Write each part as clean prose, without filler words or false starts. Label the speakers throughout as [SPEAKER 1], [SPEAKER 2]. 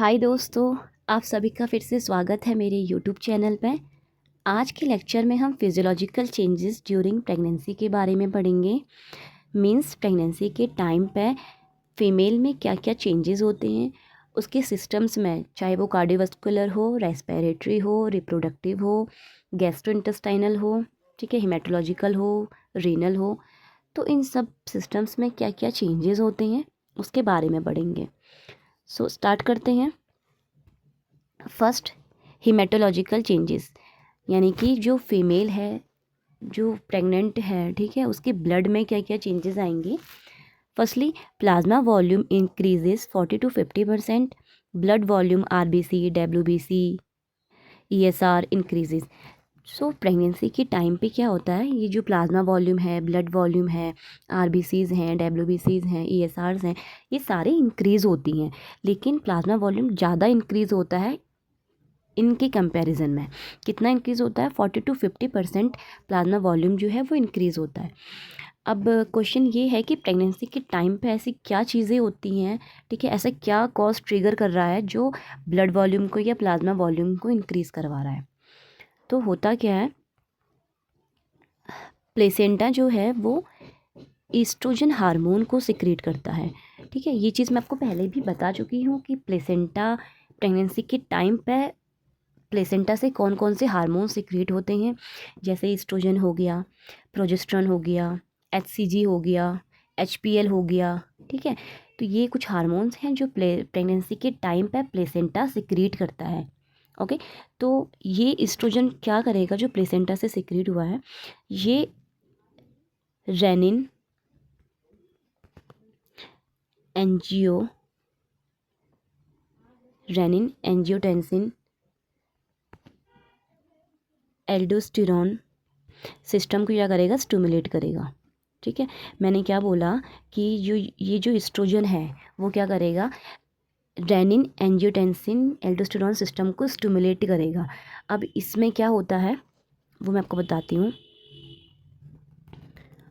[SPEAKER 1] हाय दोस्तों, आप सभी का फिर से स्वागत है मेरे यूट्यूब चैनल पर। आज के लेक्चर में हम फिजियोलॉजिकल चेंजेस ड्यूरिंग प्रेगनेंसी के बारे में पढ़ेंगे। मींस प्रेगनेंसी के टाइम पे फीमेल में क्या क्या चेंजेस होते हैं, उसके सिस्टम्स में, चाहे वो कार्डियोवास्कुलर हो, रेस्पिरेटरी हो, रिप्रोडक्टिव हो, गैस्ट्रोइंटेस्टाइनल हो, ठीक है, हेमेटोलॉजिकल हो, रीनल हो, तो इन सब सिस्टम्स में क्या क्या चेंजेस होते हैं उसके बारे में पढ़ेंगे। सो स्टार्ट करते हैं। फर्स्ट, हीमेटोलॉजिकल चेंजेस, यानी कि जो फीमेल है, जो प्रेग्नेंट है, ठीक है, उसके ब्लड में क्या क्या चेंजेस आएंगे। Firstly, plasma volume increases 40 to 50%, blood volume RBC, WBC, ESR increases. So pregnancy के टाइम पे क्या होता है, ये जो प्लाज्मा वॉल्यूम है, ब्लड वॉल्यूम है, आरबीसीज़ हैं, डब्ल्यूबीसीज़ हैं, ईएसआरस हैं, ये सारे इंक्रीज़ होती हैं। लेकिन प्लाज्मा वॉल्यूम ज़्यादा इंक्रीज़ होता है इनके कंपैरिजन में। कितना इंक्रीज़ होता है? 40 to 50% प्लाज्मा वॉल्यूम जो है वो इंक्रीज़ होता है। अब क्वेश्चन ये है कि प्रेगनेंसी के टाइम पे ऐसी क्या चीज़ें होती हैं, ठीक है, ऐसा क्या कॉज ट्रिगर कर रहा है जो ब्लड वॉल्यूम को या प्लाज्मा वॉल्यूम को इंक्रीज़ करवा रहा है। तो होता क्या है, प्लेसेंटा जो है वो ईस्ट्रोजन हार्मोन को सिक्रीट करता है, ठीक है। ये चीज़ मैं आपको पहले भी बता चुकी हूँ कि प्लेसेंटा प्रेगनेंसी के टाइम पे प्लेसेंटा से कौन कौन से हार्मोन सिक्रीट होते हैं, जैसे ईस्ट्रोजन हो गया, प्रोजेस्टेरोन हो गया, एचसीजी हो गया, एचपीएल हो गया, ठीक है। तो ये कुछ हार्मोन्स हैं जो प्रेगनेंसी के टाइम पे प्लेसेंटा सिक्रीट करता है। ओके, तो ये ईस्ट्रोजन क्या करेगा जो प्लेसेंटा से सिक्रीट हुआ है, ये रेनिन, एंजियोटेंसिन, एल्डोस्टेरोन सिस्टम को क्या करेगा, स्टिमुलेट करेगा, ठीक है। मैंने क्या बोला कि ये जो एस्ट्रोजन है वो क्या करेगा, रेनिन, एंजियोटेंसिन, एल्डोस्टेरोन सिस्टम को स्टिमुलेट करेगा। अब इसमें क्या होता है वो मैं आपको बताती हूँ।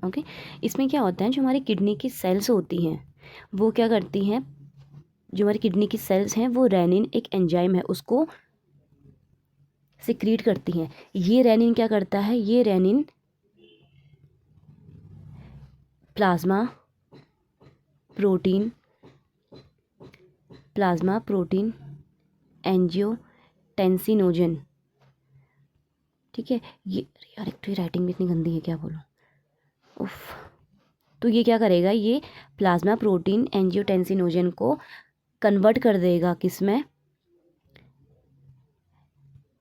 [SPEAKER 1] ओके, इसमें क्या होता है, जो हमारी किडनी की सेल्स होती हैं वो क्या करती हैं, जो हमारी किडनी की सेल्स हैं वो रेनिन, एक एंजाइम है, उसको सिक्रीट करती हैं। ये रेनिन क्या करता है, ये रेनिन प्लाज्मा प्रोटीन एंजियोटेंसिनोजन, ठीक है। ये यार, एक तो राइटिंग भी इतनी गंदी है, क्या बोलूँ, उफ। तो ये क्या करेगा, ये प्लाज्मा प्रोटीन एंजियोटेंसिनोजन को कन्वर्ट कर देगा किस में,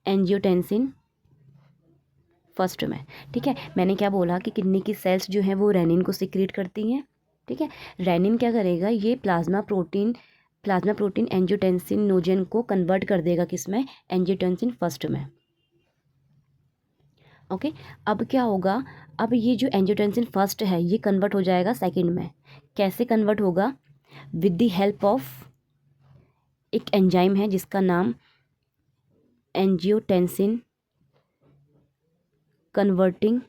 [SPEAKER 1] एंजियोटेंसिन फर्स्ट में, ठीक है। मैंने क्या बोला कि किडनी की सेल्स जो हैं वो रेनिन को सिक्रीट करती हैं, ठीक है। रेनिन क्या करेगा, ये प्लाज्मा प्रोटीन एंजियोटेंसिनोजन को कन्वर्ट कर देगा किस में, एंजियोटेंसिन फर्स्ट में। ओके, अब क्या होगा, अब ये जो एंजियोटेंसिन फर्स्ट है ये कन्वर्ट हो जाएगा सेकंड में। कैसे कन्वर्ट होगा, विद द हेल्प ऑफ एक एंजाइम है जिसका नाम एंजियोटेंसिन कन्वर्टिंग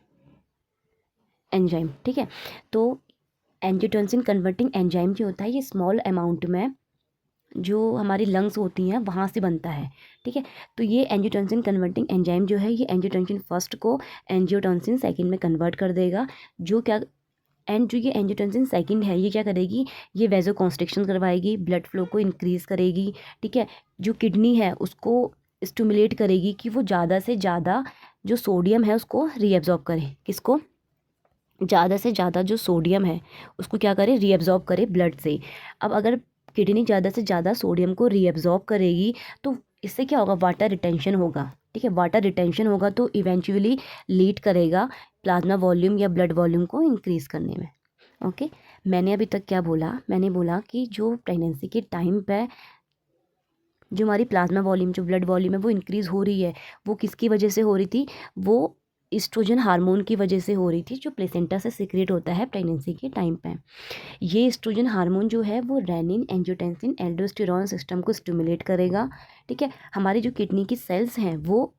[SPEAKER 1] एंजाइम, ठीक है। तो एंजियोटेंसिन कन्वर्टिंग एंजाइम जो होता है ये स्मॉल अमाउंट में जो हमारी लंग्स होती हैं वहाँ से बनता है, ठीक है। तो ये एंजियोटेंसिन कन्वर्टिंग एंजाइम जो है ये एंजियोटेंसिन फर्स्ट को एंजियोटेंसिन सेकंड में कन्वर्ट कर देगा, जो क्या, एंड जो ये एंजियोटेंसिन सेकंड है ये क्या करेगी, ये वेजो कॉन्स्ट्रिक्शन करवाएगी, ब्लड फ्लो को इंक्रीज़ करेगी, ठीक है। जो किडनी है उसको स्टिमुलेट करेगी कि वो ज़्यादा से ज़्यादा जो सोडियम है उसको रीएब्जॉर्ब करे, किसको, ज़्यादा से ज़्यादा जो सोडियम है उसको क्या करे, रीएब्जॉर्ब करे ब्लड से। अब अगर किडनी ज़्यादा से ज़्यादा सोडियम को रीएब्जॉर्ब करेगी तो इससे क्या होगा, वाटर रिटेंशन होगा, ठीक है। वाटर रिटेंशन होगा तो इवेंचुअली लीड करेगा प्लाज्मा वॉल्यूम या ब्लड वॉल्यूम को इंक्रीज़ करने में। ओके, मैंने अभी तक क्या बोला, मैंने बोला कि जो प्रेगनेंसी के टाइम पे जो हमारी प्लाज्मा वॉल्यूम, जो ब्लड वॉल्यूम है वो इंक्रीज़ हो रही है, वो किसकी वजह से हो रही थी, वो ईस्ट्रोजन हार्मोन की वजह से हो रही थी जो प्लेसेंटा से सिक्रेट होता है प्रेगनेंसी के टाइम पे। ये ईस्ट्रोजन हार्मोन जो है वो रेनिन, एंजियोटेंसिन, एल्डोस्टेरोन सिस्टम को स्टिमुलेट करेगा, ठीक है। हमारी जो किडनी की सेल्स हैं वो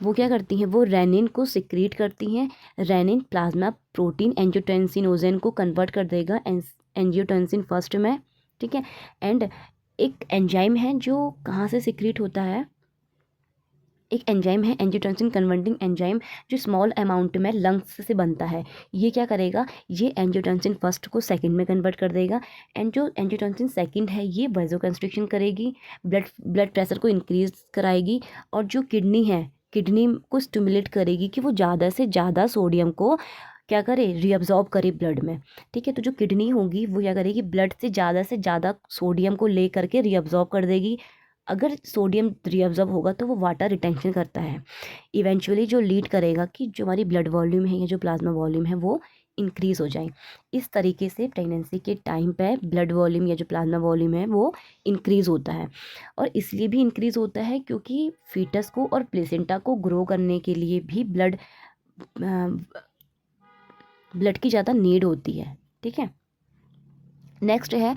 [SPEAKER 1] क्या करती हैं, वो रेनिन को सिक्रीट करती हैं। रेनिन प्लाज्मा प्रोटीन एंजियोटेंसिनोजन को कन्वर्ट कर देगा एंजियोटेंसिन फर्स्ट में, ठीक है। एंड एक एंजाइम है जो कहाँ से सिक्रीट होता है, एक एंजाइम है एंजियोटेंसिन कन्वर्टिंग एंजाइम, जो स्मॉल अमाउंट में लंग्स से बनता है। ये क्या करेगा, ये एंजियोटेंसिन फर्स्ट को सेकंड में कन्वर्ट कर देगा, एंड जो एंजियोटेंसिन सेकंड है ये वासोकंस्ट्रिक्शन करेगी, ब्लड प्रेशर को इंक्रीज कराएगी, और जो किडनी है किडनी को स्टिमुलेट करेगी कि वो ज़्यादा से ज़्यादा सोडियम को क्या करे, रीअब्जॉर्ब करे ब्लड में। ठीक है, तो जो किडनी होगी वो क्या करेगी, ब्लड से ज़्यादा सोडियम को ले करके रीअब्जॉर्ब कर देगी। अगर सोडियम रीअब्जॉर्ब होगा तो वो वाटर रिटेंशन करता है, इवेंचुअली जो लीड करेगा कि जो हमारी ब्लड वॉल्यूम है या जो प्लाज्मा वॉल्यूम है वो इंक्रीज़ हो जाए। इस तरीके से प्रेगनेंसी के टाइम पे ब्लड वॉल्यूम या जो प्लाज्मा वॉल्यूम है वो इंक्रीज़ होता है, और इसलिए भी इंक्रीज़ होता है क्योंकि फीटस को और प्लेसेंटा को ग्रो करने के लिए भी ब्लड की ज़्यादा नीड होती है। ठीक है, नेक्स्ट है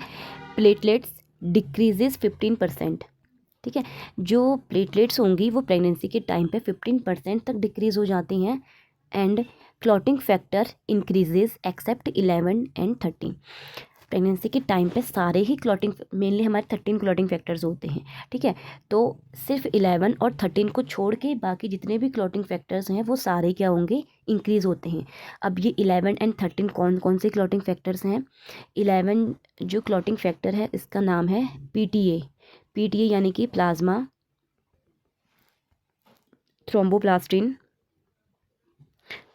[SPEAKER 1] प्लेटलेट्स डिक्रीजेज 15%। ठीक है, जो प्लेटलेट्स होंगी वो प्रेगनेंसी के टाइम पे 15% तक डिक्रीज़ हो जाती हैं, and clotting factor increases except 11 and 13। Pregnancy के टाइम पे सारे ही क्लॉटिंग, मेनली हमारे 13 क्लॉटिंग फैक्टर्स होते हैं। ठीक है, तो सिर्फ 11 और 13 को छोड़ के बाकी जितने भी क्लॉटिंग फैक्टर्स हैं वो सारे क्या होंगे, इंक्रीज़ होते हैं। अब ये 11 एंड 13 कौन कौन से क्लॉटिंग फैक्टर्स हैं? 11 जो क्लॉटिंग फैक्टर है इसका नाम है पीटीए यानी कि प्लाज्मा थ्रोम्बोप्लास्टिन।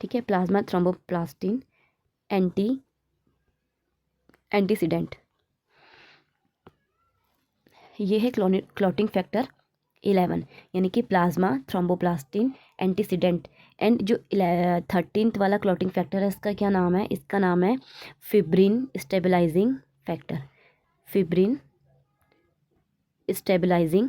[SPEAKER 1] ठीक है, प्लाज्मा थ्रोम्बोप्लास्टिन एंटीसीडेंट, ये है क्लॉटिंग फैक्टर 11 यानी कि प्लाज्मा थ्रोम्बोप्लास्टिन एंटीसीडेंट। एंड जो 13th वाला क्लॉटिंग फैक्टर है इसका क्या नाम है, इसका नाम है fibrin stabilising factor, fibrin stabilising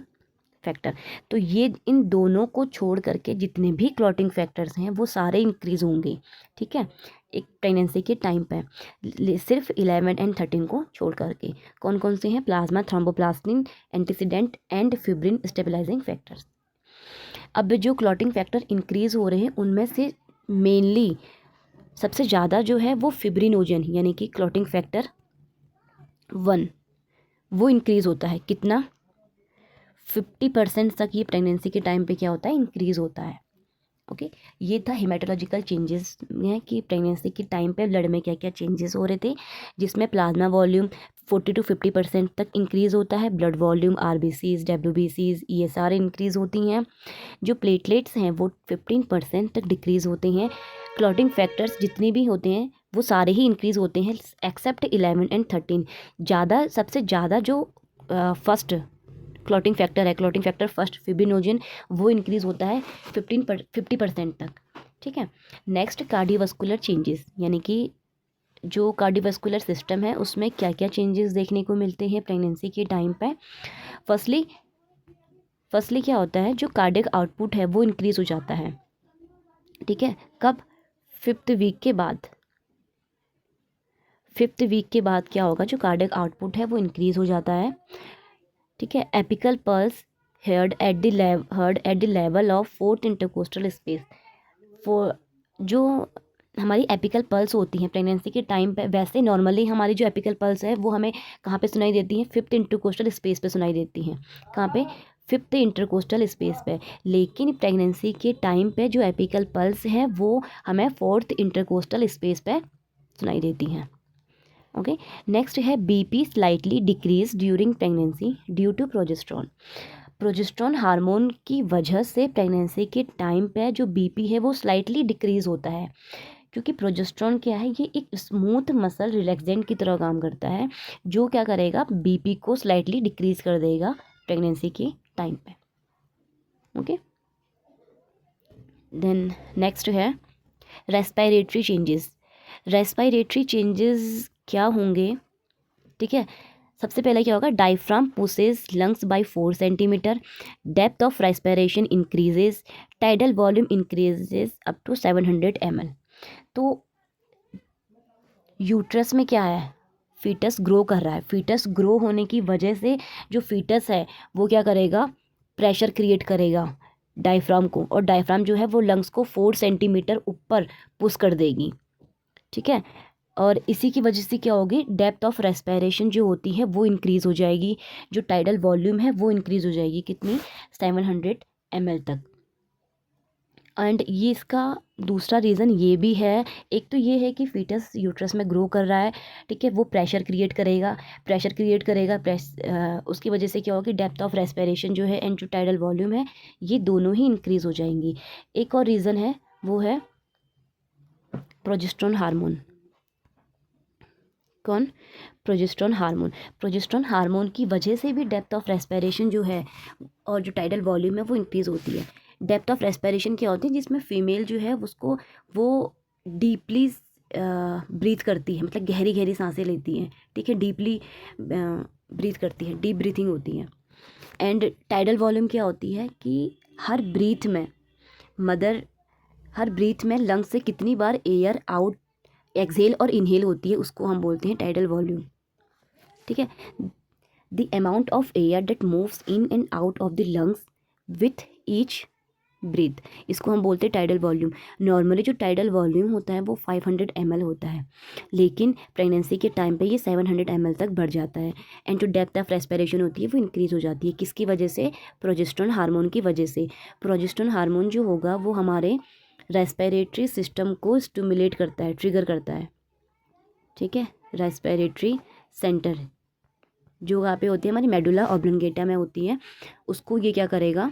[SPEAKER 1] factor. तो ये इन दोनों को छोड़ करके जितने भी क्लॉटिंग फैक्टर्स हैं वो सारे इंक्रीज होंगे। ठीक है, एक प्रेगनेंसी के टाइम पे सिर्फ 11 एंड 13 को छोड़ करके। कौन कौन से हैं? Plasma thromboplastin antecedent and fibrin stabilising factors. अब जो क्लॉटिंग फैक्टर इंक्रीज हो रहे हैं उनमें से मेनली सबसे ज़्यादा जो है वो फिब्रिनोजन यानी कि क्लॉटिंग फैक्टर 1 वो इंक्रीज़ होता है। कितना? 50% तक ये प्रेगनेंसी के टाइम पे क्या होता है, इंक्रीज़ होता है। ओके, ये था हेमाटोलॉजिकल चेंजेस हैं कि प्रेगनेंसी के टाइम पे ब्लड में क्या क्या चेंजेस हो रहे थे, जिसमें प्लाज्मा वॉल्यूम 40 to 50% तक इंक्रीज़ होता है, ब्लड वॉल्यूम, आरबीसीज, डब्ल्यूबीसीज, ईएसआर इंक्रीज़ होती हैं, जो प्लेटलेट्स हैं वो 15% तक डिक्रीज़ होते हैं, क्लॉटिंग फैक्टर्स जितने भी होते हैं वो सारे ही इंक्रीज़ होते हैं एक्सेप्ट 11 एंड 13। ज़्यादा सबसे ज़्यादा जो फर्स्ट क्लॉटिंग फैक्टर है, क्लॉटिंग फैक्टर फर्स्ट फिब्रिनोजन, वो इंक्रीज़ होता है 50% तक। ठीक है, नेक्स्ट कार्डियोवास्कुलर चेंजेस यानी कि जो कार्डियोवास्कुलर सिस्टम है उसमें क्या क्या चेंजेस देखने को मिलते हैं प्रेगनेंसी के टाइम पे। फर्स्टली क्या होता है, जो कार्डियक आउटपुट है वो इंक्रीज़ हो जाता है। ठीक है, कब? 5th वीक के बाद। 5th वीक के बाद क्या होगा, जो कार्डियक आउटपुट है वो इंक्रीज़ हो जाता है। ठीक है, apical pulse heard at the level of 4th intercostal space. जो हमारी एपिकल पल्स होती हैं प्रेगनेंसी के टाइम पे, वैसे नॉर्मली हमारी जो एपिकल पल्स है वो हमें कहाँ पे सुनाई देती हैं? 5th इंटरकोस्टल स्पेस पे सुनाई देती हैं। कहाँ पे? 5th इंटरकोस्टल स्पेस पे। लेकिन प्रेगनेंसी के टाइम पे जो एपिकल पल्स है वो हमें 4th इंटरकोस्टल स्पेस पे सुनाई देती हैं। ओके, नेक्स्ट है BP slightly decrease during pregnancy due to progesterone hormone की वजह से प्रेगनेंसी के टाइम पे जो बीपी है वो स्लाइटली डिक्रीज होता है, क्योंकि प्रोजेस्टेरोन क्या है, ये एक स्मूथ मसल रिलैक्सेंट की तरह काम करता है, जो क्या करेगा, बीपी को स्लाइटली डिक्रीज कर देगा प्रेगनेंसी के टाइम पे। ओके, देन नेक्स्ट है रेस्पिरेटरी चेंजेस क्या होंगे? ठीक है, सबसे पहले क्या होगा, diaphragm pushes lungs by 4 centimetre, depth of respiration increases, tidal volume increases up to 700 ml। तो यूट्रस में क्या है, फीटस ग्रो कर रहा है, फीटस ग्रो होने की वजह से जो फीटस है वो क्या करेगा, प्रेशर क्रिएट करेगा डायफ्राम को, और डायफ्राम जो है वो लंग्स को 4 सेंटीमीटर ऊपर पुश कर देगी। ठीक है, और इसी की वजह से क्या होगी, डेप्थ ऑफ रेस्पिरेशन जो होती है वो इंक्रीज़ हो जाएगी, जो टाइडल वॉल्यूम है वो इंक्रीज़ हो जाएगी, कितनी, 700 ml तक। एंड ये इसका दूसरा रीज़न ये भी है, एक तो ये है कि फीटस यूट्रस में ग्रो कर रहा है, ठीक है, वो प्रेशर क्रिएट करेगा, उसकी वजह से क्या होगा कि डेप्थ ऑफ रेस्पिरेशन जो है एंड जो टाइडल वॉल्यूम है ये दोनों ही इंक्रीज़ हो जाएंगी। एक और रीज़न है, वो है प्रोजेस्टेरोन हार्मोन। कौन, प्रोजेस्टेरोन हार्मोन की वजह से भी डेप्थ ऑफ रेस्पिरेशन जो है और जो टाइडल वॉल्यूम है वो इंक्रीज़ होती है। डेप्थ ऑफ रेस्पिरेशन क्या होती है, जिसमें फीमेल जो है उसको वो डीपली ब्रीथ करती है, मतलब गहरी गहरी सांसें लेती हैं, ठीक है, डीपली ब्रीथ करती है, डीप ब्रीथिंग होती है। एंड टाइडल वॉल्यूम क्या होती है कि हर ब्रीथ में लंग्स से कितनी बार एयर आउट, एक्सहेल और इनहेल होती है, उसको हम बोलते हैं टाइडल वॉल्यूम, ठीक है। The amount of air that moves in and out of the lungs with each breath, इसको हम बोलते हैं टाइडल वॉल्यूम। नॉर्मली जो टाइडल वॉल्यूम होता है वो 500 ml होता है, लेकिन प्रेगनेंसी के टाइम पे ये 700 ml तक बढ़ जाता है। एंड जो डेप्थ ऑफ रेस्पिरेशन होती है वो इंक्रीज़ हो जाती है, किसकी वजह से, प्रोजेस्टेरोन हार्मोन की वजह से। प्रोजेस्टेरोन हार्मोन जो होगा वो हमारे रेस्पिरेटरी सिस्टम को स्टिमुलेट करता है, ट्रिगर करता है, ठीक है। रेस्पिरेटरी सेंटर जो वहाँ पे होती है हमारी मेडुला ऑब्लिंगेटा में होती है, उसको ये क्या करेगा,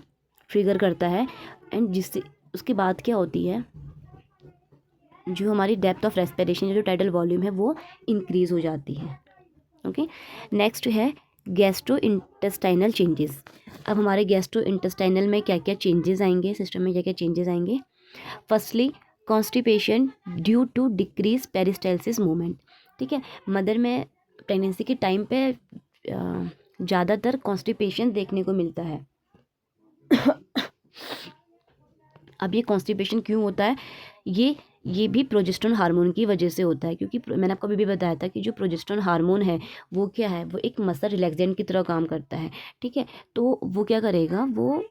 [SPEAKER 1] ट्रिगर करता है। एंड जिससे उसके बाद क्या होती है, जो हमारी डेप्थ ऑफ रेस्पिरेशन, जो टाइडल वॉल्यूम है वो इंक्रीज़ हो जाती है। ओके, नेक्स्ट है गैस्ट्रो इंटेस्टाइनल चेंजेस। अब हमारे गैस्ट्रो इंटेस्टाइनल में क्या क्या चेंजेस आएंगे, सिस्टम में क्या क्या चेंजेस आएंगे। Firstly constipation due to decrease peristalsis movement, ठीक है। मदर में प्रेगनेंसी के टाइम पे ज़्यादातर कॉन्स्टिपेशन देखने को मिलता है। अब ये कॉन्स्टिपेशन क्यों होता है, ये भी प्रोजेस्टेरोन हार्मोन की वजह से होता है, क्योंकि मैंने आपको अभी भी बताया था कि जो प्रोजेस्टेरोन हार्मोन है वो क्या है, वो एक मसल रिलैक्सेंट की तरह काम करता है, ठीक है। तो वो क्या करेगा, वो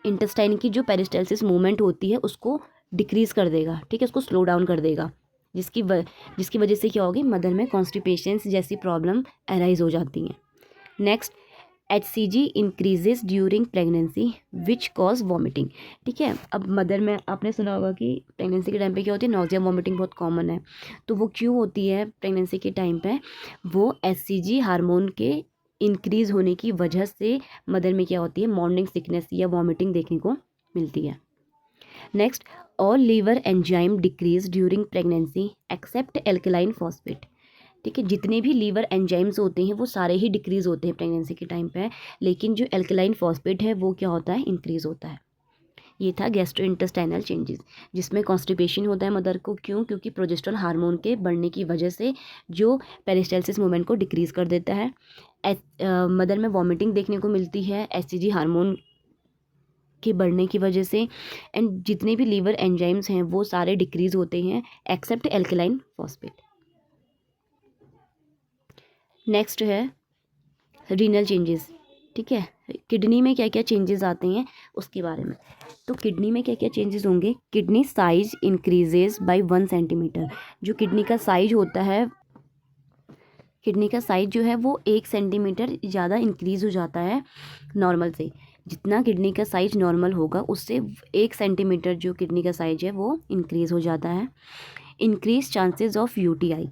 [SPEAKER 1] इंटेस्टाइन की जो पेरिस्टालसिस मूवमेंट होती है उसको डिक्रीज़ कर देगा, ठीक है, उसको स्लो डाउन कर देगा, जिसकी वजह से क्या होगी, मदर में कॉन्स्टिपेशंस जैसी प्रॉब्लम अराइज हो जाती हैं। Next, HCG increases during pregnancy which cause vomiting, ठीक है। अब मदर में आपने सुना होगा कि प्रेगनेंसी के टाइम पे क्या होती है, नोजिया वॉमिटिंग बहुत कॉमन है। तो वो क्यों होती है प्रेगनेंसी के टाइम पे, वो HCG हार्मोन के इंक्रीज़ होने की वजह से मदर में क्या होती है, मॉर्निंग सिकनेस या वॉमिटिंग देखने को मिलती है। Next, all liver enzyme decrease during pregnancy except alkaline phosphate, ठीक है। जितने भी लीवर एंजाइम्स होते हैं वो सारे ही डिक्रीज़ होते हैं प्रेगनेंसी के टाइम पे, लेकिन जो एल्कलाइन फॉस्फेट है वो क्या होता है, इंक्रीज़ होता है। ये था गैस्ट्रोइंटेस्टाइनल चेंजेस, जिसमें कॉन्स्टिपेशन होता है मदर को, क्यों, क्योंकि प्रोजेस्टेरोन हार्मोन के बढ़ने की वजह से जो पेरिस्टालसिस मूवमेंट को डिक्रीज़ कर देता है। मदर में वॉमिटिंग देखने को मिलती है HCG हार्मोन के बढ़ने की वजह से। एंड जितने भी लीवर एंजाइम्स हैं वो सारे डिक्रीज़ होते हैं एक्सेप्ट एल्कलाइन फॉस्फेट। नेक्स्ट है रीनल चेंजेस, ठीक है। किडनी में क्या क्या चेंजेस आते हैं उसके बारे में। तो किडनी में क्या क्या चेंजेस होंगे, kidney size increases by 1 centimetre. जो किडनी का साइज होता है, किडनी का साइज जो है वो 1 सेंटीमीटर ज़्यादा इंक्रीज़ हो जाता है नॉर्मल से। जितना किडनी का साइज नॉर्मल होगा उससे 1 सेंटीमीटर जो किडनी का साइज है वो इंक्रीज़ हो जाता है। Increase chances of UTI,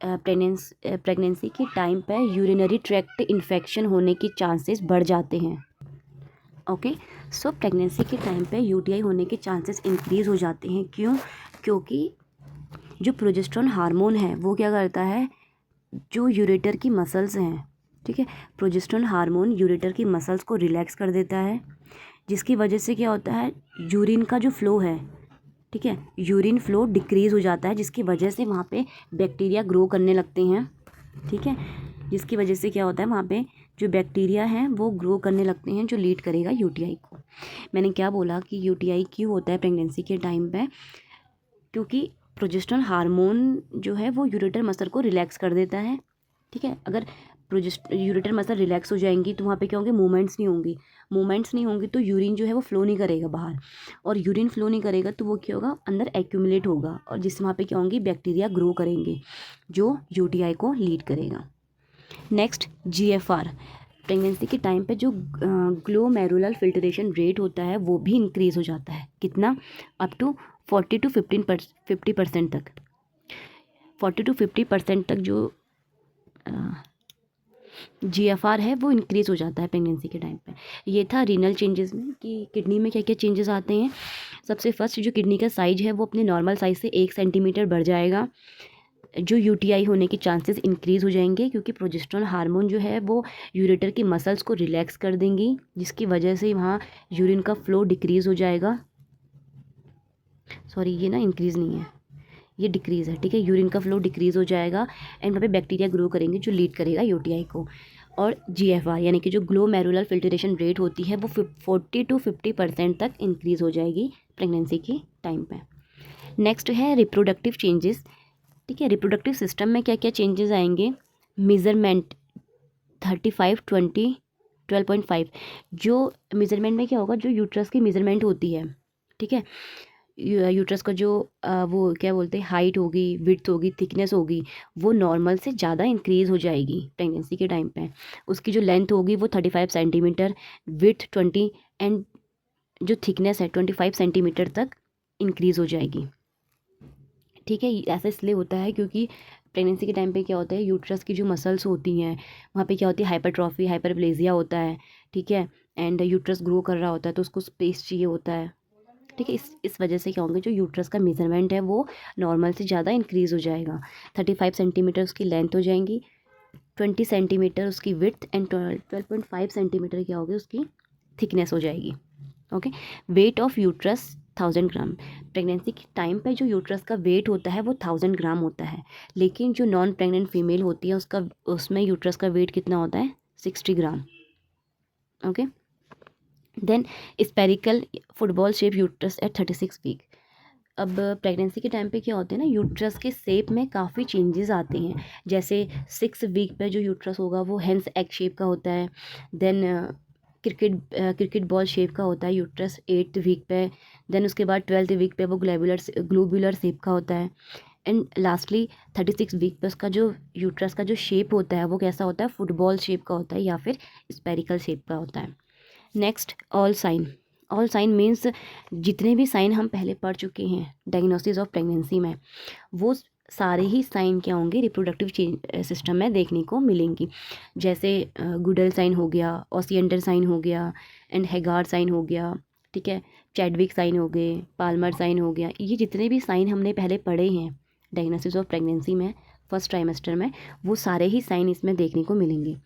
[SPEAKER 1] pregnancy के टाइम पे यूरिनरी ट्रैक्ट इन्फेक्शन होने के चांसेस बढ़ जाते हैं। ओके, सो प्रेगनेंसी के टाइम पे UTI होने के चांसेस इंक्रीज़ हो जाते हैं, क्यों, क्योंकि जो प्रोजेस्टेरोन हार्मोन है वो क्या करता है, जो यूरेटर की मसल्स हैं, ठीक है, प्रोजेस्टेरोन हार्मोन यूरेटर की मसल्स को रिलैक्स कर देता है, जिसकी वजह से क्या होता है, यूरिन का जो फ्लो है, ठीक है, यूरिन फ्लो डिक्रीज़ हो जाता है, जिसकी वजह से वहाँ पे बैक्टीरिया ग्रो करने लगते हैं, ठीक है, जिसकी वजह से क्या होता है, वहाँ पे जो बैक्टीरिया हैं वो ग्रो करने लगते हैं, जो लीड करेगा UTI को। मैंने क्या बोला कि UTI क्यों होता है प्रेगनेंसी के टाइम पे, क्योंकि प्रोजेस्टेरोन हार्मोन जो है वो यूरेटर मसल को रिलैक्स कर देता है, ठीक है। अगर यूरेटर मसल रिलैक्स हो जाएंगी, तो वहाँ पे क्या होंगे, मूवमेंट्स नहीं होंगी तो यूरिन जो है वो फ्लो नहीं करेगा बाहर, और यूरिन फ्लो नहीं करेगा तो वो क्या होगा, अंदर एक्यूमुलेट होगा, और जिससे वहाँ पे क्या होंगी, बैक्टीरिया ग्रो करेंगे जो यूटीआई को लीड करेगा। नेक्स्ट GFR, प्रेगनेंसी के टाइम पे जो ग्लोमेरुलर फिल्ट्रेशन रेट होता है वो भी इंक्रीज़ हो जाता है। कितना? अप टू 40 to 50% तक, 40 to 50% तक जो GFR है वो इंक्रीज़ हो जाता है प्रेगनेंसी के टाइम पे। ये था रीनल चेंजेस में कि किडनी में क्या क्या चेंजेस आते हैं। सबसे फर्स्ट जो किडनी का साइज है वो अपने नॉर्मल साइज से 1 सेंटीमीटर बढ़ जाएगा। जो यूटीआई होने के चांसेस इंक्रीज़ हो जाएंगे, क्योंकि प्रोजेस्टेरोन हार्मोन जो है वो यूरेटर की मसल्स को रिलैक्स कर देंगी, जिसकी वजह से वहाँ यूरिन का फ्लो डिक्रीज़ हो जाएगा। सॉरी, ये ना इंक्रीज़ नहीं है, ये डिक्रीज़ है, ठीक है। यूरिन का फ्लो डिक्रीज़ हो जाएगा एंड वहाँ पे बैक्टीरिया ग्रो करेंगे जो लीड करेगा यूटीआई को। और GFR यानी कि जो ग्लोमेरुलर फिल्ट्रेशन रेट होती है वो 40 to 50% तक इंक्रीज़ हो जाएगी प्रेगनेंसी के टाइम पे। नेक्स्ट है रिप्रोडक्टिव चेंजेस, ठीक है। रिप्रोडक्टिव सिस्टम में क्या क्या चेंजेस आएंगे? मेज़रमेंट 35 20 12.5, जो मेज़रमेंट में क्या होगा, जो यूट्रस की मेज़रमेंट होती है, ठीक है, यूट्रस का जो वो क्या बोलते हैं, हाइट होगी, विड्थ होगी, थिकनेस होगी, वो नॉर्मल से ज़्यादा इंक्रीज़ हो जाएगी प्रेगनेंसी के टाइम पे। उसकी जो लेंथ होगी वो 35 सेंटीमीटर, विड्थ 20 एंड जो थिकनेस है 25 सेंटीमीटर तक इंक्रीज़ हो जाएगी, ठीक है। ऐसा इसलिए होता है क्योंकि प्रेगनेंसी के टाइम पे क्या होता है, यूट्रस की जो मसल्स होती हैं वहाँ पे क्या होती है, हाइपरट्रॉफी, हाइपरप्लेजिया होता है, ठीक है, एंड यूट्रस ग्रो कर रहा होता है तो उसको स्पेस चाहिए होता है, ठीक है। इस वजह से क्या होंगे, जो यूट्रस का मेजरमेंट है वो नॉर्मल से ज़्यादा इंक्रीज़ हो जाएगा। 35 सेंटीमीटर उसकी लेंथ हो जाएंगी, 20 सेंटीमीटर उसकी विड्थ एंड 12.5 सेंटीमीटर क्या होगी, उसकी थिकनेस हो जाएगी, okay. Weight of uterus 1000 gram, pregnancy के टाइम पे जो यूट्रस का वेट होता है वो 1000 ग्राम होता है, लेकिन जो नॉन प्रेग्नेंट फीमेल होती है उसमें यूट्रस का वेट कितना होता है, 60 gram, okay. Then spherical football shape uterus at 36 week. अब प्रेगनेंसी के टाइम पे क्या होते हैं ना, यूट्रस के शेप में काफ़ी चेंजेस आते हैं। जैसे 6 वीक पे जो यूट्रस होगा वो हेंस एग शेप का होता है। देन क्रिकेट बॉल शेप का होता है यूट्रस 8th वीक पे। देन उसके बाद 12th वीक पे वो ग्लोबुलर शेप का होता है। एंड लास्टली 36 वीक पे उसका जो यूट्रस का जो शेप होता है वो कैसा होता है, फुटबॉल शेप का होता है या फिर स्पेरिकल शेप का होता है। नेक्स्ट ऑल साइन मीन्स जितने भी साइन हम पहले पढ़ चुके हैं डायग्नोसिस ऑफ प्रेगनेंसी में, वो सारे ही साइन क्या होंगे, रिप्रोडक्टिव सिस्टम में देखने को मिलेंगी। जैसे गुडल साइन हो गया, ओसिएंडर साइन हो गया एंड हेगार साइन हो गया, ठीक है, चैडविक साइन हो गए, पाल्मर साइन हो गया। ये जितने भी साइन हमने पहले पढ़े हैं डायग्नोसिस ऑफ प्रेगनेंसी में फर्स्ट ट्राइमेस्टर में, वो सारे ही साइन इसमें देखने को मिलेंगे।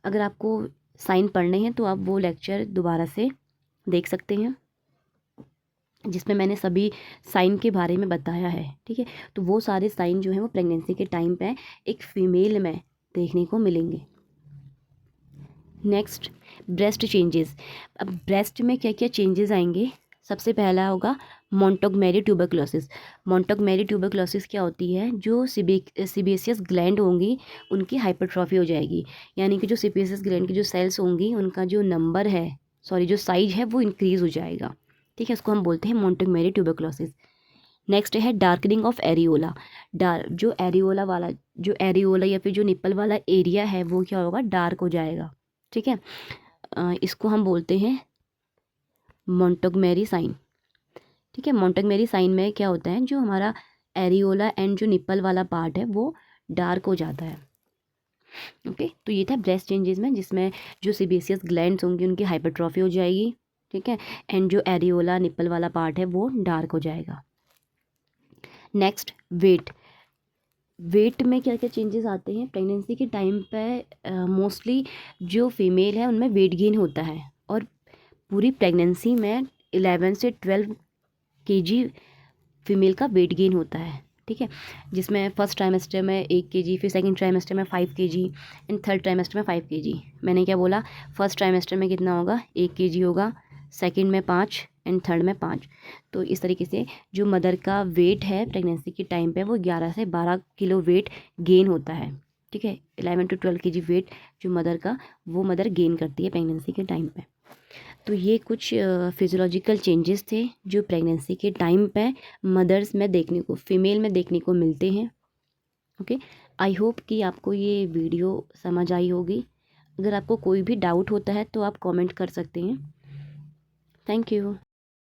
[SPEAKER 1] अगर आपको साइन पढ़ने हैं तो आप वो लेक्चर दोबारा से देख सकते हैं जिसमें मैंने सभी साइन के बारे में बताया है, ठीक है। तो वो सारे साइन जो हैं वो प्रेगनेंसी के टाइम पे एक फीमेल में देखने को मिलेंगे। Next breast changes. अब ब्रेस्ट में क्या क्या चेंजेस आएंगे, सबसे पहला होगा मोंटोगमेरी ट्यूबरक्लोसिस। मोंटोगमेरी ट्यूबरक्लोसिस क्या होती है, जो सीबेसियस ग्लैंड होंगी उनकी हाइपरट्रॉफी हो जाएगी, यानी कि जो सीबेसियस ग्लैंड की जो सेल्स होंगी उनका जो नंबर है, जो साइज है वो इंक्रीज़ हो जाएगा, ठीक है। उसको हम बोलते हैं मोंटोगमेरी ट्यूबरक्लोसिस। नेक्स्ट है डार्कनिंग ऑफ एरियोला। जो एरियोला या फिर जो निप्पल वाला एरिया है वो क्या होगा, डार्क हो जाएगा, ठीक है। इसको हम बोलते हैं मोंटोगमेरी साइन, ठीक है। मोंटोगमेरी साइन में क्या होता है, जो हमारा एरियोला एंड जो निप्पल वाला पार्ट है वो डार्क हो जाता है, ओके। तो ये था ब्रेस्ट चेंजेस में, जिसमें जो सीबेसियस ग्लैंड्स होंगी उनकी हाइपरट्रॉफी हो जाएगी, ठीक है, एंड जो एरियोला निप्पल वाला पार्ट है वो डार्क हो जाएगा। नेक्स्ट वेट में क्या क्या चेंजेस आते हैं प्रेगनेंसी के टाइम पे, मोस्टली जो फीमेल है उनमें वेट गेन होता है, और पूरी प्रेगनेंसी में 11 से 12 kg फीमेल का वेट गेन होता है, ठीक है। जिसमें फर्स्ट ट्राइमेस्टर में 1 kg, फिर सेकंड ट्राइमेस्टर में 5 kg एंड थर्ड ट्राइमेस्टर में 5 kg। मैंने क्या बोला, फर्स्ट ट्राइमेस्टर में कितना होगा, 1 kg होगा, सेकंड में 5 एंड थर्ड में 5। तो इस तरीके से जो मदर का वेट है प्रेगनेंसी के टाइम पे वो 11 से 12 किलो वेट गेन होता है, ठीक है। 11 to 12 kg वेट जो मदर का, वो मदर गेन करती है प्रेगनेंसी के टाइम पे। तो ये कुछ फिजियोलॉजिकल चेंजेस थे जो प्रेगनेंसी के टाइम पे मदर्स में देखने को, फीमेल में देखने को मिलते हैं। ओके, आई होप कि आपको ये वीडियो समझ आई होगी। अगर आपको कोई भी डाउट होता है तो आप कमेंट कर सकते हैं। Thank you.